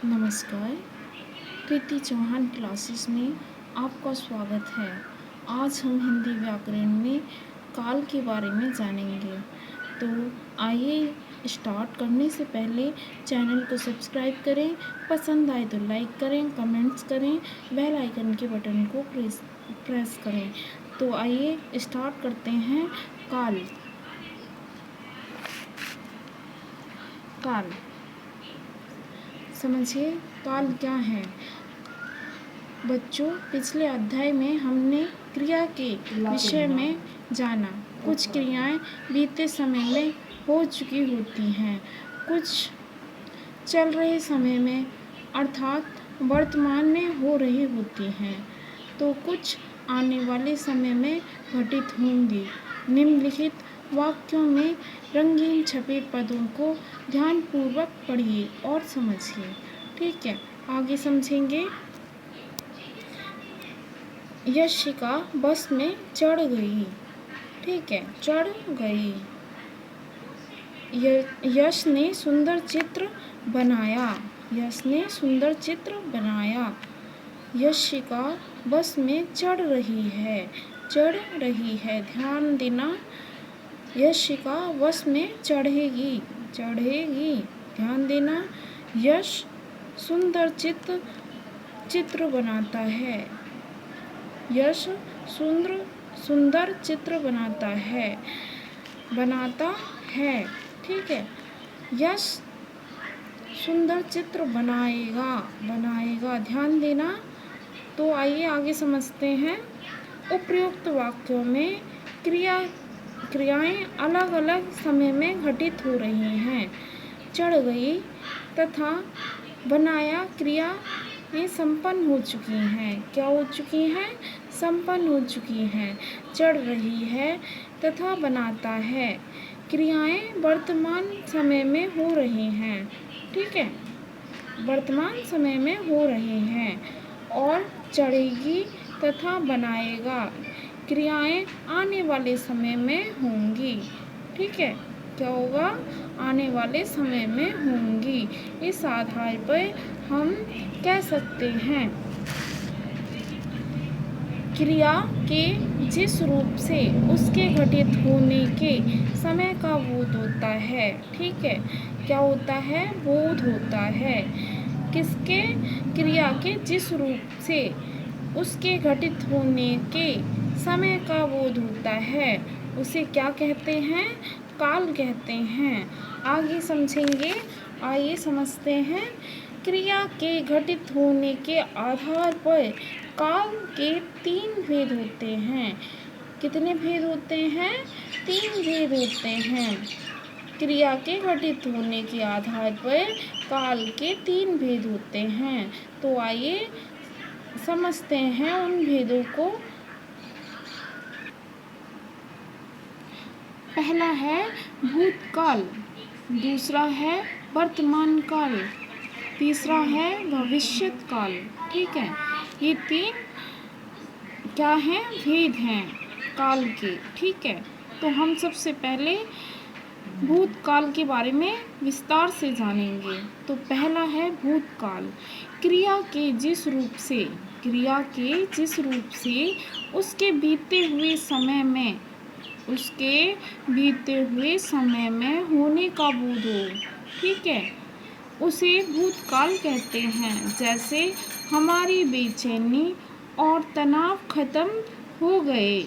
नमस्कार। कृति चौहान क्लासेस में आपका स्वागत है। आज हम हिंदी व्याकरण में काल के बारे में जानेंगे। तो आइए स्टार्ट करने से पहले चैनल को सब्सक्राइब करें, पसंद आए तो लाइक करें, कमेंट्स करें, बेल आइकन के बटन को प्रेस करें। तो आइए स्टार्ट करते हैं। काल काल समझिए काल क्या है। बच्चों, पिछले अध्याय में हमने क्रिया के विषय में जाना। कुछ क्रियाएं बीते समय में हो चुकी होती हैं, कुछ चल रहे समय में अर्थात वर्तमान में हो रही होती हैं, तो कुछ आने वाले समय में घटित होंगी। निम्नलिखित वाक्यों में रंगीन छपे पदों को ध्यानपूर्वक पढ़िए और समझिए। ठीक है, आगे समझेंगे। यशिका बस में चढ़ गई। ठीक है, चढ़ गई। यश ने सुंदर चित्र बनाया। यश ने सुंदर चित्र बनाया। यशिका बस में चढ़ रही है। चढ़ रही है, ध्यान देना। यशिका बस में चढ़ेगी। चढ़ेगी, ध्यान देना। यश सुंदर चित्र बनाता है। यश सुंदर चित्र बनाता है। बनाता है, ठीक है। यश सुंदर चित्र बनाएगा। बनाएगा, ध्यान देना। तो आइए आगे समझते हैं। उपयुक्त वाक्यों में क्रियाएं अलग अलग समय में घटित हो रही हैं। चढ़ गई तथा बनाया क्रियाएं संपन्न हो चुकी हैं। क्या हो चुकी हैं? संपन्न हो चुकी हैं। चढ़ रही है तथा बनाता है क्रियाएं वर्तमान समय में हो रही हैं। ठीक है, वर्तमान समय में हो रही हैं। और चढ़ेगी तथा बनाएगा क्रियाएं आने वाले समय में होंगी। ठीक है, क्या होगा? आने वाले समय में होंगी। इस आधार पर हम कह सकते हैं क्रिया के जिस रूप से उसके घटित होने के समय का बोध होता है। ठीक है, क्या होता है? बोध होता है। किसके? क्रिया के जिस रूप से उसके घटित होने के समय का बोध होता है, उसे क्या कहते हैं? काल कहते हैं। आगे समझेंगे। आइए समझते हैं। क्रिया के घटित होने के आधार पर काल के 3 भेद होते हैं। कितने भेद होते हैं? 3 भेद होते हैं। क्रिया के घटित होने के आधार पर काल के 3 भेद होते हैं। तो आइए समझते हैं उन भेदों को। पहला है भूतकाल, दूसरा है वर्तमान काल, तीसरा है भविष्यत काल। ठीक है, ये 3 क्या हैं? भेद हैं काल के। ठीक है, तो हम सबसे पहले भूतकाल के बारे में विस्तार से जानेंगे। तो पहला है भूतकाल। क्रिया के जिस रूप से उसके बीते हुए समय में होने का बोध हो। ठीक है, उसे भूतकाल कहते हैं। जैसे हमारी बेचैनी और तनाव खत्म हो गए।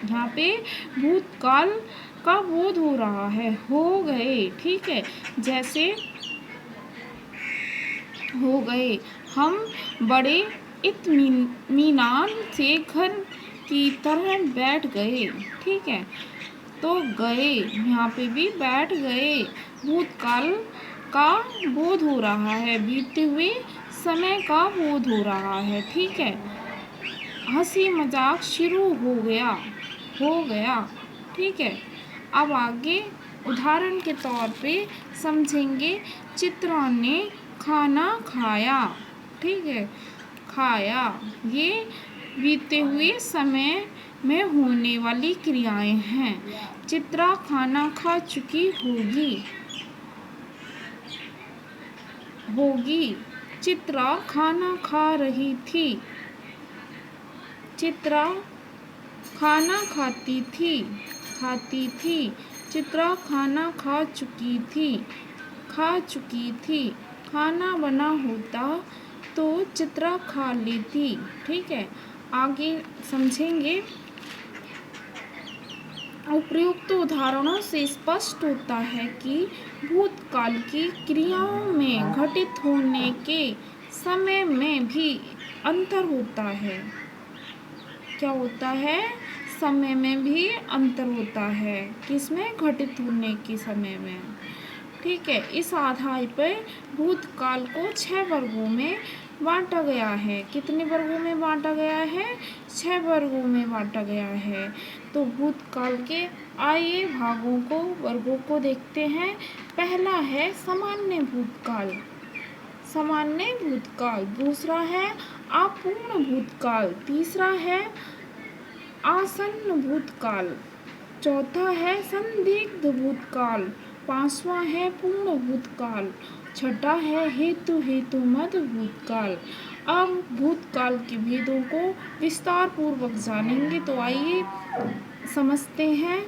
यहाँ पे भूतकाल का बोध हो रहा है, हो गए। ठीक है, जैसे हो गए, हम बड़े इत्मीनान से घर की तरह बैठ गए। ठीक है, तो गए, यहाँ पे भी बैठ गए। भूतकाल का बोध हो रहा है, बीते हुए समय का बोध हो रहा है। ठीक है, हंसी मजाक शुरू हो गया। ठीक है, अब आगे उदाहरण के तौर पे समझेंगे। चित्रा ने खाना खाया। ठीक है, खाया, ये बीते हुए समय में होने वाली क्रियाएं हैं। चित्रा खाना खा चुकी होगी। होगी। चित्रा खाना खा रही थी। चित्रा खाना खाती थी। चित्रा खाना खा चुकी थी। खाना बना होता तो चित्रा खा लेती। ठीक है, आगे समझेंगे। उपयुक्त उदाहरणों से स्पष्ट होता है कि भूतकाल की क्रियाओं में घटित होने के समय में भी अंतर होता है। क्या होता है? समय में भी अंतर होता है। किसमें? घटित होने के समय में। ठीक है, इस आधार पर भूतकाल को 6 वर्गों में बांटा गया है। कितने वर्गों में बांटा गया है? 6 वर्गों में बांटा गया है। तो भूतकाल के आइए वर्गों को देखते हैं। पहला है सामान्य भूतकाल। दूसरा है अपूर्ण भूतकाल। तीसरा है आसन्न भूतकाल। चौथा है संदिग्ध भूतकाल। पांचवा है पूर्ण भूतकाल। छठा है हेतुमत भूतकाल। अब भूतकाल के भेदों को विस्तार पूर्वक जानेंगे, तो आइए समझते हैं।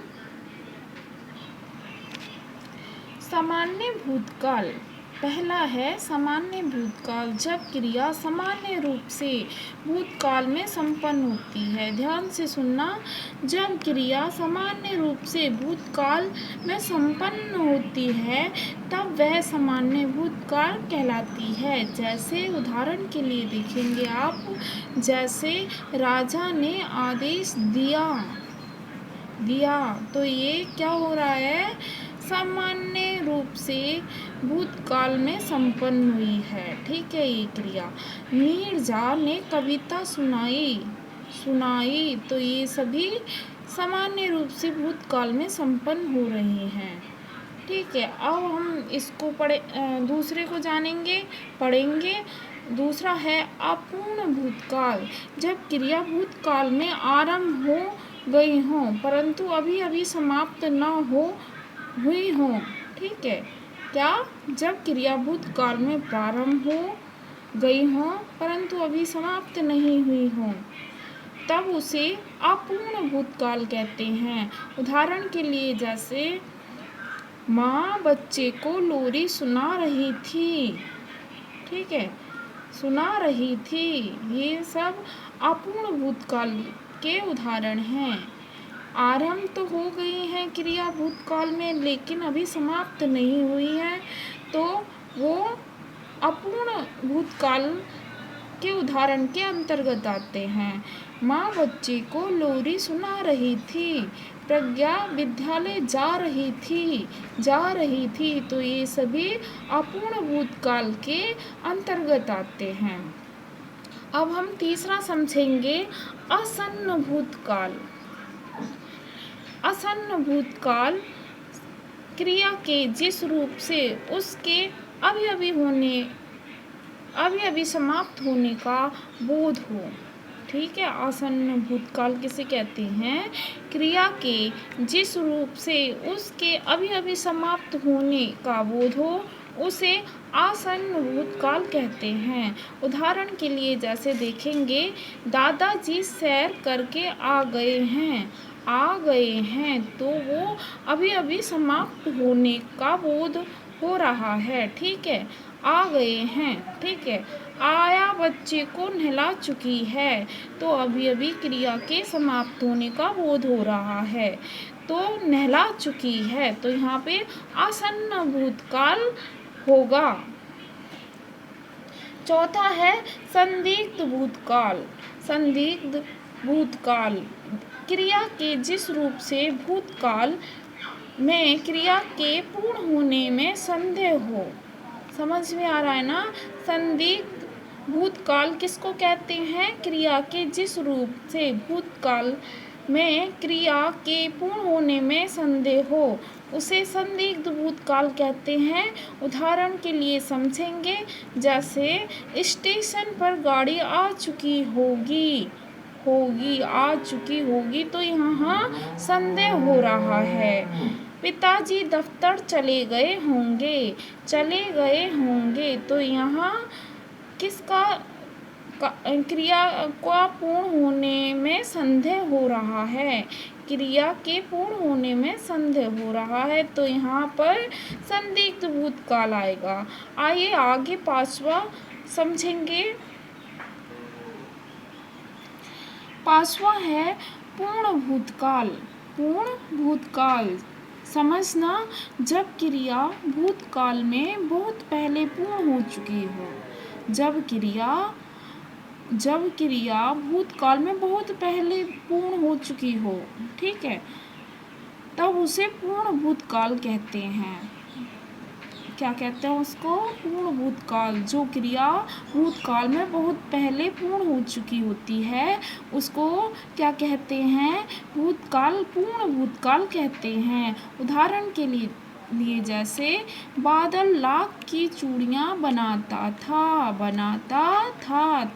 सामान्य भूतकाल। पहला है सामान्य भूतकाल, जब क्रिया सामान्य रूप से भूतकाल में संपन्न होती है। ध्यान से सुनना, जब क्रिया सामान्य रूप से भूतकाल में संपन्न होती है तब वह सामान्य भूतकाल कहलाती है। जैसे उदाहरण के लिए देखेंगे आप, जैसे राजा ने आदेश दिया तो ये क्या हो रहा है? सामान्य रूप से भूतकाल में संपन्न हुई है। ठीक है, ये क्रिया। नीरजा ने कविता सुनाई तो ये सभी सामान्य रूप से भूतकाल में संपन्न हो रहे हैं। ठीक है, अब हम इसको दूसरे को पढ़ेंगे। दूसरा है अपूर्ण भूतकाल, जब क्रिया भूतकाल में आरंभ हो गई हो परंतु अभी समाप्त न हुई हो। ठीक है, क्या? जब क्रिया भूतकाल में प्रारंभ हो गई हो परंतु अभी समाप्त नहीं हुई हो तब उसे अपूर्ण भूतकाल कहते हैं। उदाहरण के लिए, जैसे माँ बच्चे को लोरी सुना रही थी। ठीक है, सुना रही थी। ये सब अपूर्ण भूतकाल के उदाहरण हैं। आरंभ तो हो गई है क्रिया भूतकाल में लेकिन अभी समाप्त नहीं हुई है, तो वो अपूर्ण भूतकाल के उदाहरण के अंतर्गत आते हैं। माँ बच्चे को लोरी सुना रही थी। प्रज्ञा विद्यालय जा रही थी तो ये सभी अपूर्ण भूतकाल के अंतर्गत आते हैं। अब हम तीसरा समझेंगे, आसन्न भूतकाल। आसन्न भूतकाल क्रिया के जिस रूप से उसके अभी समाप्त होने का बोध हो। ठीक है, आसन्न भूतकाल किसे कहते हैं? क्रिया के जिस रूप से उसके अभी समाप्त होने का बोध हो उसे आसन्न भूतकाल कहते हैं। उदाहरण के लिए जैसे देखेंगे, दादाजी सैर करके आ गए हैं तो वो अभी समाप्त होने का बोध हो रहा है। ठीक है, आ गए हैं। ठीक है, आया बच्चे को नहला चुकी है तो अभी क्रिया के समाप्त होने का बोध हो रहा है। तो नहला चुकी है तो यहाँ पे आसन्न भूतकाल होगा। चौथा है संदिग्ध भूतकाल। क्रिया के जिस रूप से भूतकाल में क्रिया के पूर्ण होने में संदेह हो। समझ में आ रहा है ना? संदिग्ध भूतकाल किसको कहते हैं? क्रिया के जिस रूप से भूतकाल में क्रिया के पूर्ण होने में संदेह हो उसे संदिग्ध भूतकाल कहते हैं। उदाहरण के लिए समझेंगे, जैसे स्टेशन पर गाड़ी आ चुकी होगी तो यहाँ संदेह हो रहा है। पिताजी दफ्तर चले गए होंगे तो यहाँ किसका क्रिया का पूर्ण होने में संदेह हो रहा है, क्रिया के पूर्ण होने में संदेह हो रहा है, तो यहाँ पर संदिग्ध भूतकाल आएगा। आइए आगे 5वां समझेंगे। 5वां है पूर्ण भूतकाल। पूर्ण भूतकाल समझना, जब क्रिया भूतकाल में बहुत पहले पूर्ण हो चुकी हो। जब क्रिया भूतकाल में बहुत पहले पूर्ण हो चुकी हो, ठीक है, तब उसे पूर्ण भूतकाल कहते हैं। क्या कहते हैं उसको? पूर्ण भूतकाल। जो क्रिया भूतकाल में बहुत पहले पूर्ण हो चुकी होती है उसको क्या कहते हैं? भूतकाल, पूर्ण भूतकाल कहते हैं। उदाहरण के लिए जैसे बादल लाख की चूड़ियाँ बनाता था,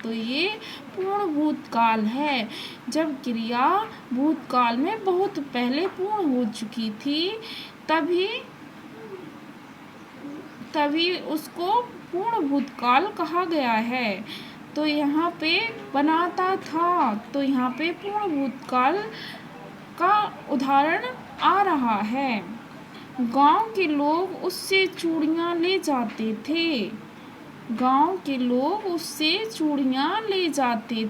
तो ये पूर्ण भूतकाल है। जब क्रिया भूतकाल में बहुत पहले पूर्ण हो चुकी थी तभी उसको पूर्ण भूतकाल कहा गया है। तो यहाँ पे बनाता था, तो यहाँ पे पूर्ण भूतकाल का उदाहरण आ रहा है। गांव के लोग उससे चूड़ियाँ ले जाते थे। गांव के लोग उससे चूड़ियाँ ले जाते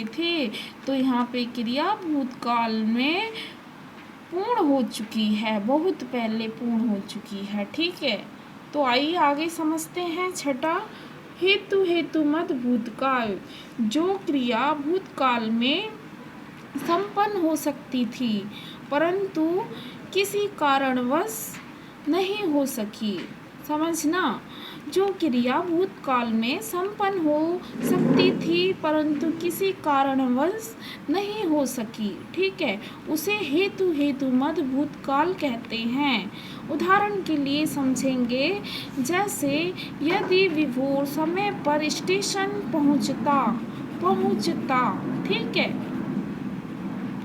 थे, तो यहाँ पे क्रिया भूतकाल में पूर्ण हो चुकी है, बहुत पहले पूर्ण हो चुकी है, ठीक है। तो आइए आगे समझते हैं। 6वां, हेतु मत भूतकाल। जो क्रिया भूतकाल में संपन्न हो सकती थी परंतु किसी कारणवश नहीं हो सकी। समझना, जो क्रिया भूतकाल में संपन्न हो सकती थी परंतु किसी कारणवश नहीं हो सकी, ठीक है, उसे हेतु मत भूतकाल कहते हैं। उदाहरण के लिए समझेंगे, जैसे यदि विभोर समय पर स्टेशन पहुंचता, ठीक है,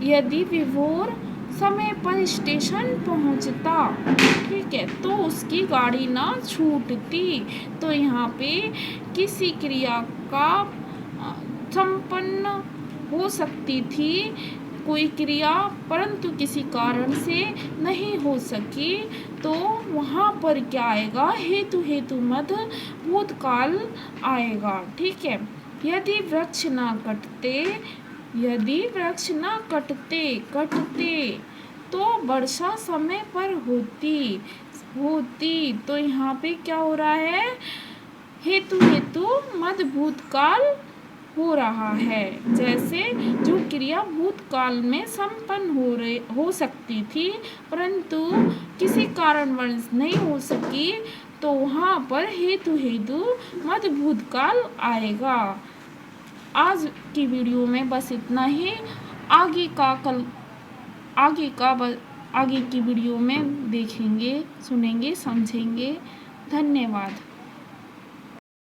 यदि विभोर समय पर स्टेशन पहुंचता, ठीक है, तो उसकी गाड़ी ना छूटती। तो यहाँ पे किसी क्रिया का संपन्न हो सकती थी कोई क्रिया परंतु किसी कारण से नहीं हो सकी, तो वहाँ पर क्या आएगा? हेतु मत भूतकाल आएगा, ठीक है। यदि वृक्ष ना कटते तो वर्षा समय पर होती, तो यहाँ पे क्या हो रहा है? हेतु मत भूतकाल हो रहा है। जैसे जो क्रिया भूतकाल में संपन्न हो सकती थी परंतु किसी कारणवश नहीं हो सकी, तो वहाँ पर हेतु मत भूतकाल आएगा। आज की वीडियो में बस इतना ही। आगे की वीडियो में देखेंगे, सुनेंगे, समझेंगे। धन्यवाद।